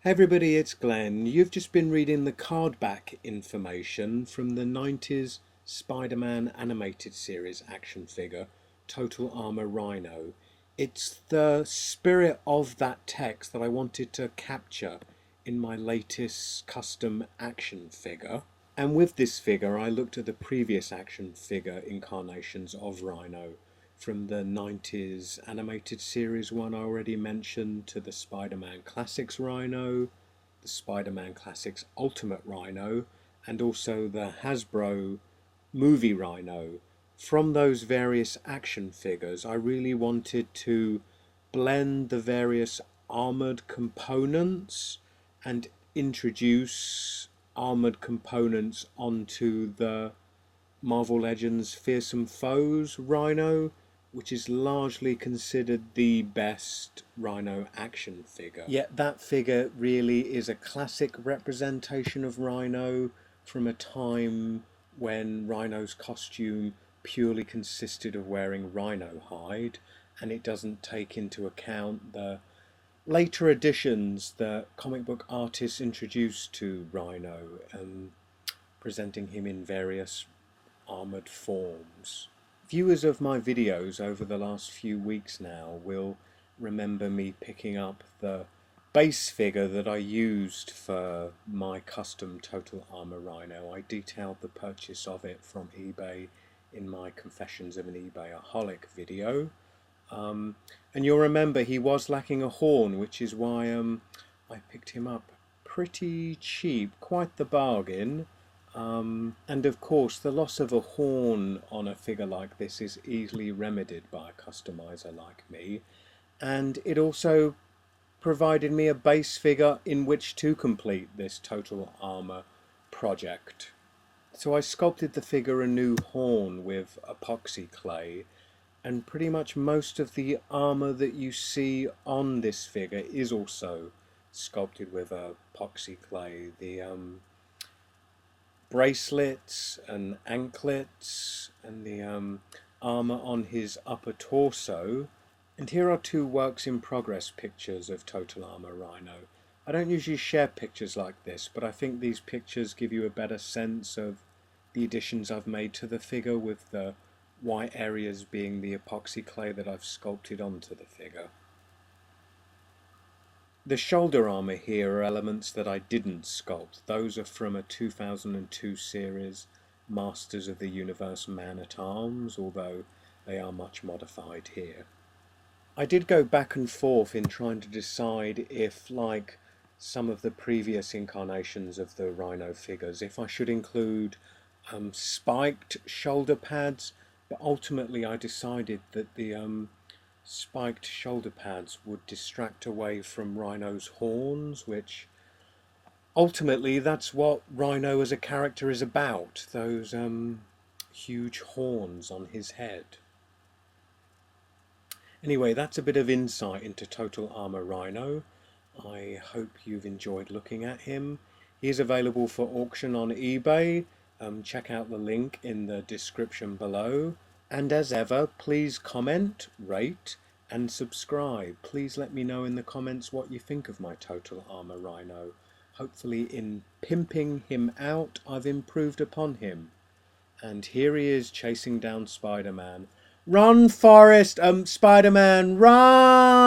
Hey everybody, it's Glenn. You've just been reading the card back information from the 90s Spider-Man animated series action figure, Total Armor Rhino. It's the spirit of that text that I wanted to capture in my latest custom action figure. And with this figure, I looked at the previous action figure incarnations of Rhino, from the 90s animated series one I already mentioned to the Spider-Man Classics Rhino, the Spider-Man Classics Ultimate Rhino, and also the Hasbro movie Rhino. From those various action figures, I really wanted to blend the various armored components and introduce armored components onto the Marvel Legends Fearsome Foes Rhino, which is largely considered the best Rhino action figure. Yet that figure really is a classic representation of Rhino from a time when Rhino's costume purely consisted of wearing rhino hide, and it doesn't take into account the later additions that comic book artists introduced to Rhino, presenting him in various armored forms. Viewers of my videos over the last few weeks now will remember me picking up the base figure that I used for my custom Total Armor Rhino. I detailed the purchase of it from eBay in my Confessions of an eBay-aholic video. And you'll remember he was lacking a horn, which is why I picked him up pretty cheap, quite the bargain. And of course, the loss of a horn on a figure like this is easily remedied by a customizer like me. And it also provided me a base figure in which to complete this Total Armor project. So I sculpted the figure a new horn with epoxy clay, and pretty much most of the armor that you see on this figure is also sculpted with epoxy clay. The bracelets and anklets and the armor on his upper torso. And here are two works in progress pictures of Total Armor Rhino. I don't usually share pictures like this, but I think these pictures give you a better sense of the additions I've made to the figure, with the white areas being the epoxy clay that I've sculpted onto the figure. The shoulder armor here are elements that I didn't sculpt. Those are from a 2002 series, Masters of the Universe Man-at-Arms, although they are much modified here. I did go back and forth in trying to decide if, like some of the previous incarnations of the Rhino figures, if I should include spiked shoulder pads, but ultimately I decided that the spiked shoulder pads would distract away from Rhino's horns, which ultimately that's what Rhino as a character is about, those huge horns on his head. Anyway, that's a bit of insight into Total Armor Rhino. I hope you've enjoyed looking at him. He is available for auction on eBay. Check out the link in the description below. And as ever, please comment, rate, and subscribe. Please let me know in the comments what you think of my Total Armor Rhino. Hopefully in pimping him out, I've improved upon him. And here he is chasing down Spider-Man. Run, Forrest! Spider-Man, run!